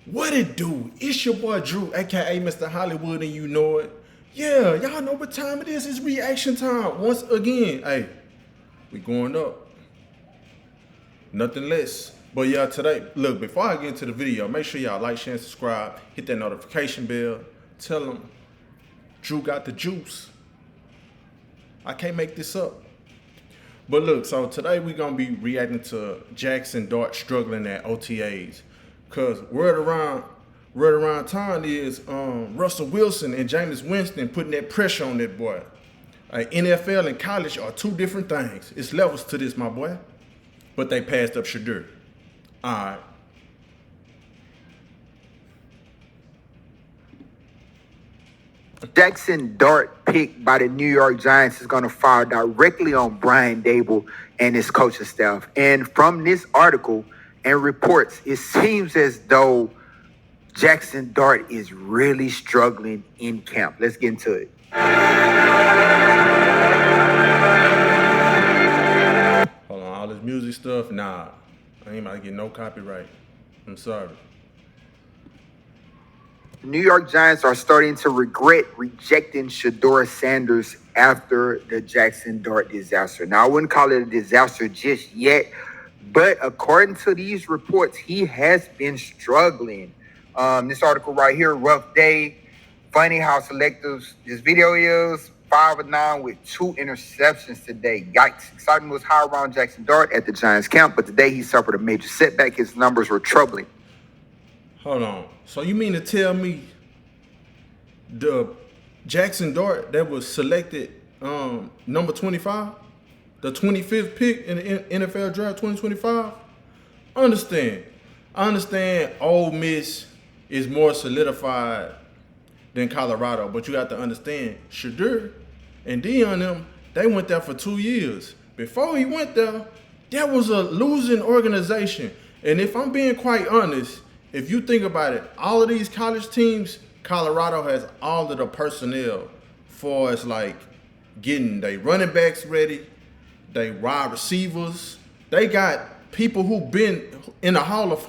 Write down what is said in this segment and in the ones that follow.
What it do? It's your boy Drew, aka Mr. Hollywood, and you know it. Yeah, y'all know what time it is. It's reaction time. Once again, hey, we going up. Nothing less. But yeah, today, look, before I get into the video, make sure y'all like, share, and subscribe. Hit that notification bell. Tell them Drew got the juice. I can't make this up. But look, so today we're going to be reacting to Jackson Dart struggling at OTAs. Because word around town is Russell Wilson and Jameis Winston putting that pressure on that boy. NFL and college are two different things. It's levels to this, my boy. But they passed up Shedeur. All right. Jackson Dart pick by the New York Giants is going to fire directly on Brian Dable and his coaching staff. And from this article and reports, it seems as though Jackson Dart is really struggling in camp. Let's get into it. Hold on, all this music stuff, nah. I ain't about to get no copyright. I'm sorry. New York Giants are starting to regret rejecting Shedeur Sanders after the Jackson Dart disaster. Now, I wouldn't call it a disaster just yet, but according to these reports, he has been struggling. This article right here, rough day. Funny how selective this video is. 5 of 9 with 2 interceptions today. Yikes. Excitement was high around Jackson Dart at the Giants camp, but today he suffered a major setback. His numbers were troubling. Hold on. So you mean to tell me the Jackson Dart that was selected number 25, the 25th pick in the NFL draft 2025? I understand Ole Miss is more solidified than Colorado, but you have to understand Shedeur and Dion them, they went there for 2 years. Before he went there, that was a losing organization. And if I'm being quite honest, if you think about it, all of these college teams, Colorado has all of the personnel for us, like getting they running backs ready, they wide receivers. They got people who been in the Hall of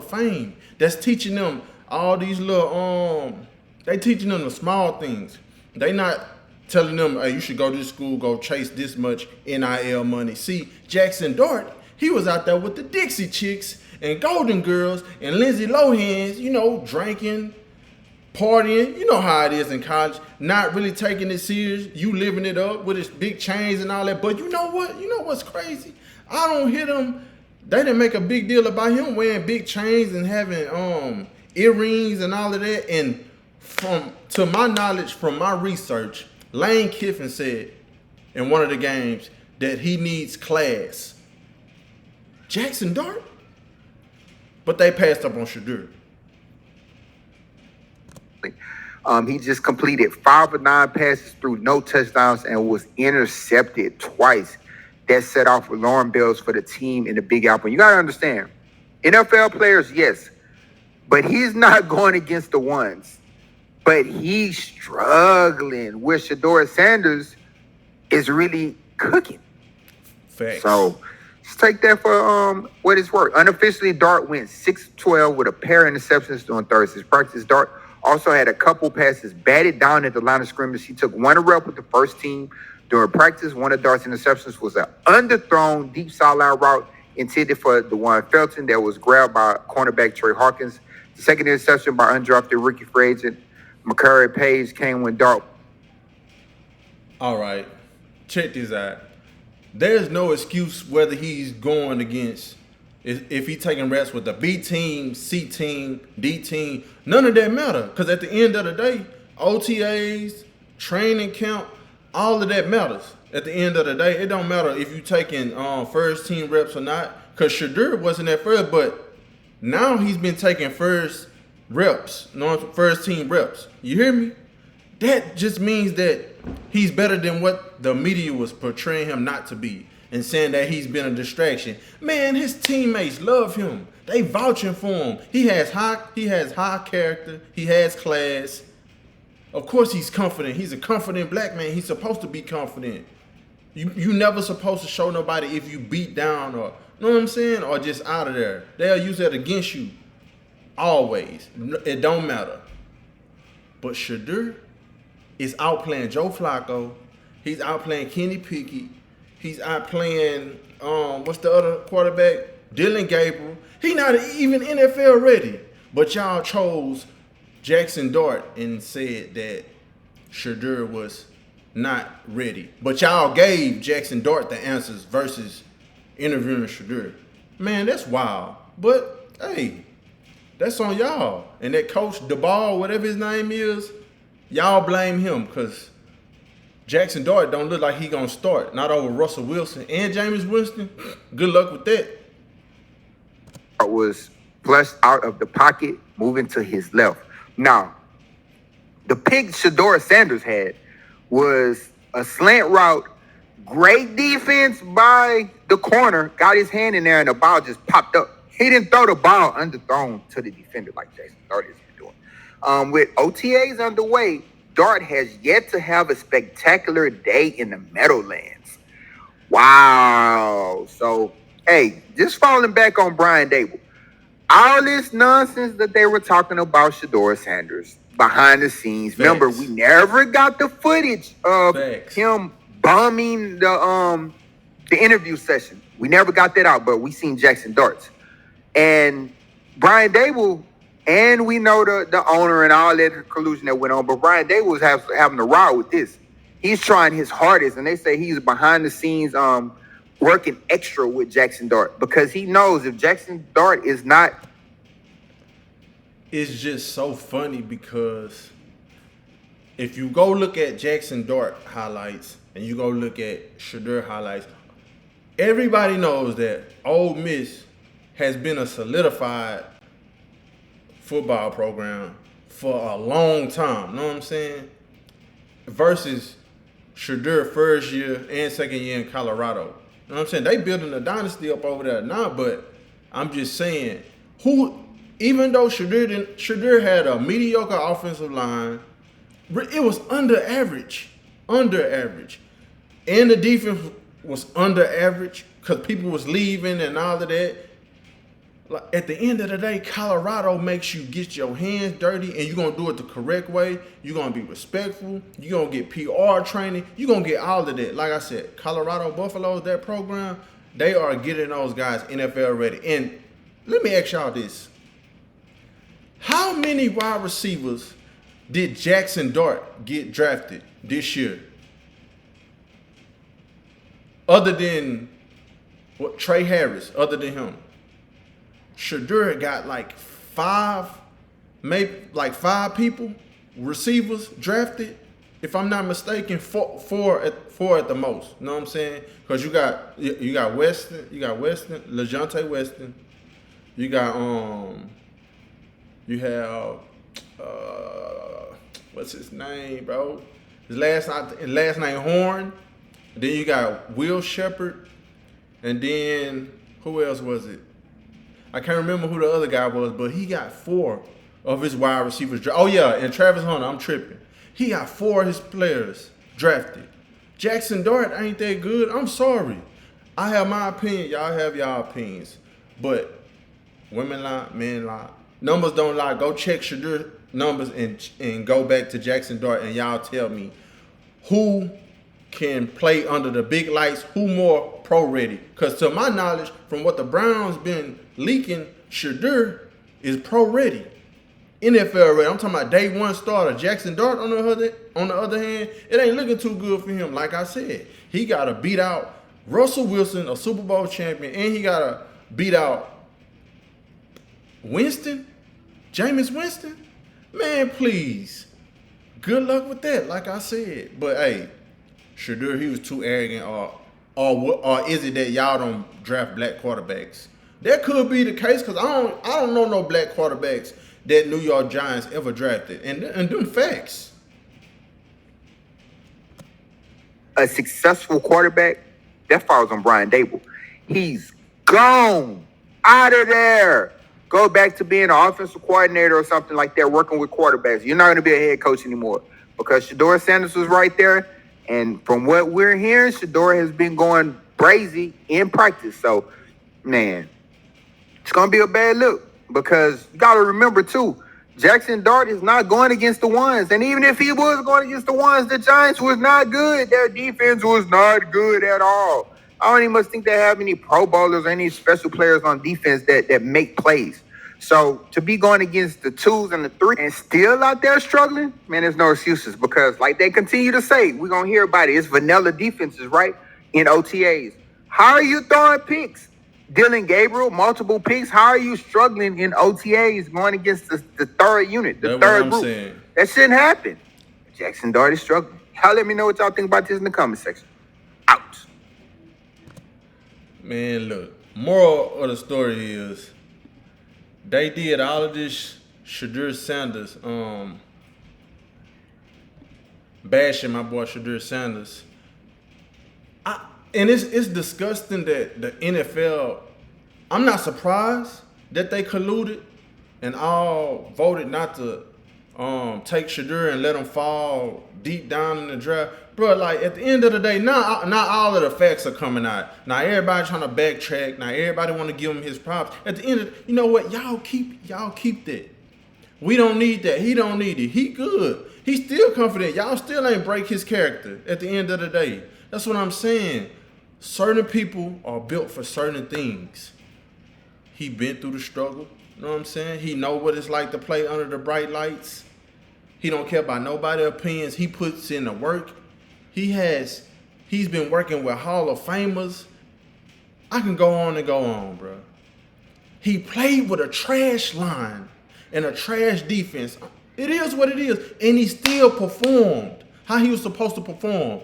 Fame that's teaching them all these little they teaching them the small things. They not telling them, hey, you should go to this school, go chase this much NIL money. See, Jackson Dart, he was out there with the Dixie Chicks and Golden Girls and Lindsay Lohan's, you know, drinking, partying. You know how it is in college, not really taking it serious. You living it up with his big chains and all that. But you know what? You know what's crazy? I don't hear them. They didn't make a big deal about him wearing big chains and having earrings and all of that. And to my knowledge, from my research, Lane Kiffin said in one of the games that he needs class. Jackson Dart? But they passed up on Shedeur. He just completed 5 of 9 passes through no touchdowns and was intercepted twice. That set off alarm bells for the team in the Big Apple. You got to understand, NFL players, yes, but he's not going against the ones. But he's struggling where Shedeur Sanders is really cooking. Facts. So let's take that for what it's worth. Unofficially, Dart went 6-12 with a pair of interceptions during Thursday's practice. Dart also had a couple passes batted down at the line of scrimmage. He took 1 rep with the first team during practice. One of Dart's interceptions was an underthrown deep sideline route intended for DeJuan Felton that was grabbed by cornerback Trey Hawkins. The second interception by undrafted rookie free agent McCurry Page came when Dart. All right, check this out. There's no excuse whether he's going against, if he's taking reps with the B team, C team, D team. None of that matter, because at the end of the day, OTAs, training camp, all of that matters. At the end of the day, it don't matter if you taking first team reps or not, because Shedeur wasn't at first, but now he's been taking first team reps. You hear me? That just means that he's better than what the media was portraying him not to be and saying that he's been a distraction. Man, his teammates love him. They vouching for him. He has high character. He has class. Of course he's confident. He's a confident black man. He's supposed to be confident. You never supposed to show nobody if you beat down or, you know what I'm saying, or just out of there. They'll use that against you. Always. It don't matter. But Shedeur is outplaying Joe Flacco. He's outplaying Kenny Pickett. He's outplaying what's the other quarterback? Dylan Gabriel. He not even NFL ready. But y'all chose Jackson Dart and said that Shedeur was not ready. But y'all gave Jackson Dart the answers versus interviewing Shedeur. Man, that's wild. But hey, that's on y'all. And that coach DeBall, whatever his name is, y'all blame him because Jackson Dart don't look like he gonna start. Not over Russell Wilson and Jameis Winston. Good luck with that. Was flushed out of the pocket, moving to his left. Now, the pick Shedeur Sanders had was a slant route, great defense by the corner, got his hand in there, and the ball just popped up. He didn't throw the ball underthrown to the defender like Jackson Dart is doing. With OTAs underway, Dart has yet to have a spectacular day in the Meadowlands. Wow. So, hey, just falling back on Brian Dable. All this nonsense that they were talking about Shedeur Sanders behind the scenes. Facts. Remember, we never got the footage of him bombing the interview session. We never got that out, but we seen Jackson Darts. And Brian Dable, and we know the owner and all that collusion that went on, but Brian Dable was having a row with this. He's trying his hardest, and they say he's behind the scenes working extra with Jackson Dart because he knows if Jackson Dart is not. It's just so funny because if you go look at Jackson Dart highlights and you go look at Shedeur highlights, everybody knows that Ole Miss has been a solidified football program for a long time. Know what I'm saying? Versus Shedeur first year and second year in Colorado. You know what I'm saying? They building a dynasty up over there now, but I'm just saying, even though Shedeur had a mediocre offensive line, it was under average. And the defense was under average because people was leaving and all of that. Like, at the end of the day, Colorado makes you get your hands dirty and you're going to do it the correct way. You're going to be respectful. You're going to get PR training. You're going to get all of that. Like I said, Colorado Buffaloes, that program, they are getting those guys NFL ready. And let me ask y'all this. How many wide receivers did Jackson Dart get drafted this year? Other than Trey Harris, other than him. Shedeur got like five people, receivers drafted. If I'm not mistaken, four at the most. You know what I'm saying? Because you got Weston, LeJohntay Weston. You got you have what's his name, bro? His last name Horn. Then you got Will Shepard, and then who else was it? I can't remember who the other guy was, but he got 4 of his wide receivers. Oh, yeah, and Travis Hunter, I'm tripping. He got 4 of his players drafted. Jackson Dart ain't that good. I'm sorry. I have my opinion. Y'all have y'all opinions. But women lie, men lie. Numbers don't lie. Go check Shedeur numbers and go back to Jackson Dart, and y'all tell me who can play under the big lights, who more pro ready. Because to my knowledge, from what the Browns been leaking, Shedeur is pro ready. NFL ready. I'm talking about day one starter. Jackson Dart on the other hand, it ain't looking too good for him. Like I said, he got to beat out Russell Wilson, a Super Bowl champion, and he got to beat out Jameis Winston. Man, please. Good luck with that, like I said. But hey, Shedeur, he was too arrogant, or is it that y'all don't draft black quarterbacks? That could be the case because I don't know no black quarterbacks that New York Giants ever drafted, and them facts. A successful quarterback that falls on Brian Dable. He's gone out of there. Go back to being an offensive coordinator or something like that, working with quarterbacks. You're not going to be a head coach anymore because Shedeur Sanders was right there. And from what we're hearing, Shedeur has been going crazy in practice. So, man, it's going to be a bad look. because you got to remember too, Jackson Dart is not going against the ones. And even if he was going against the ones, the Giants was not good. Their defense was not good at all. I don't even much think they have any Pro Bowlers or any special players on defense that make plays. So to be going against the 2s and the 3s and still out there struggling, man, there's no excuses, because like they continue to say, we're going to hear about it. It's vanilla defenses, right? In OTAs. How are you throwing picks? Dylan Gabriel, multiple picks. How are you struggling in OTAs going against the third unit, the third group? Saying. That shouldn't happen. Jackson Dart is struggling. Y'all let me know what y'all think about this in the comment section. Out. Man, look, moral of the story is they did all of this Shedeur Sanders, bashing my boy Shedeur Sanders. And it's disgusting that the NFL, I'm not surprised that they colluded and all voted not to take Shedeur and let him fall deep down in the draft. Bro, like at the end of the day, not all of the facts are coming out. Now everybody trying to backtrack. Now everybody want to give him his props. At the end of you know what? Y'all keep that. We don't need that. He don't need it. He good. He's still confident. Y'all still ain't break his character at the end of the day. That's what I'm saying. Certain people are built for certain things. He been through the struggle. You know what I'm saying? He know what it's like to play under the bright lights. He don't care about nobody's opinions. He puts in the work. He's been working with Hall of Famers. I can go on and go on, bro. He played with a trash line and a trash defense. It is what it is. And he still performed how he was supposed to perform.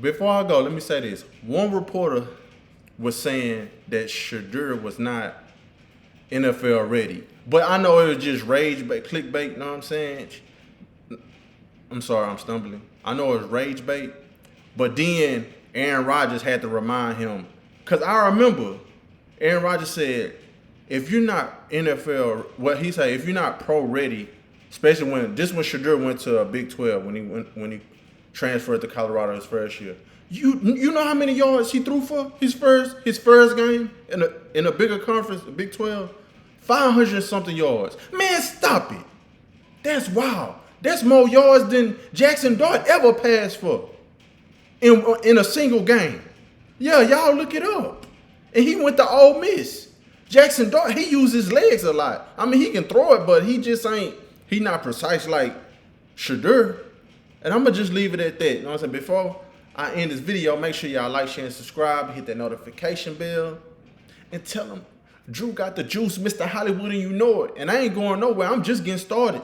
Before I go, let me say this. One reporter was saying that Shedeur was not NFL ready. But I know it was just rage bait, clickbait, you know what I'm saying? I'm sorry, I'm stumbling. I know it was rage bait. But then Aaron Rodgers had to remind him. Because I remember Aaron Rodgers said, if you're not NFL, what he said, if you're not pro ready, especially when Shedeur went to Big 12, when he transferred to Colorado his first year. You know how many yards he threw for his first game in a bigger conference, Big 12? 500 something yards. Man, stop it. That's wild. That's more yards than Jackson Dart ever passed for in a single game. Yeah, y'all look it up. And he went to Ole Miss. Jackson Dart, he uses his legs a lot. I mean, he can throw it, but he not precise like Shedeur. And I'm going to just leave it at that. You know what I'm saying? Before I end this video, make sure y'all like, share, and subscribe. Hit that notification bell. And tell them, Drew got the juice, Mr. Hollywood, and you know it. And I ain't going nowhere. I'm just getting started.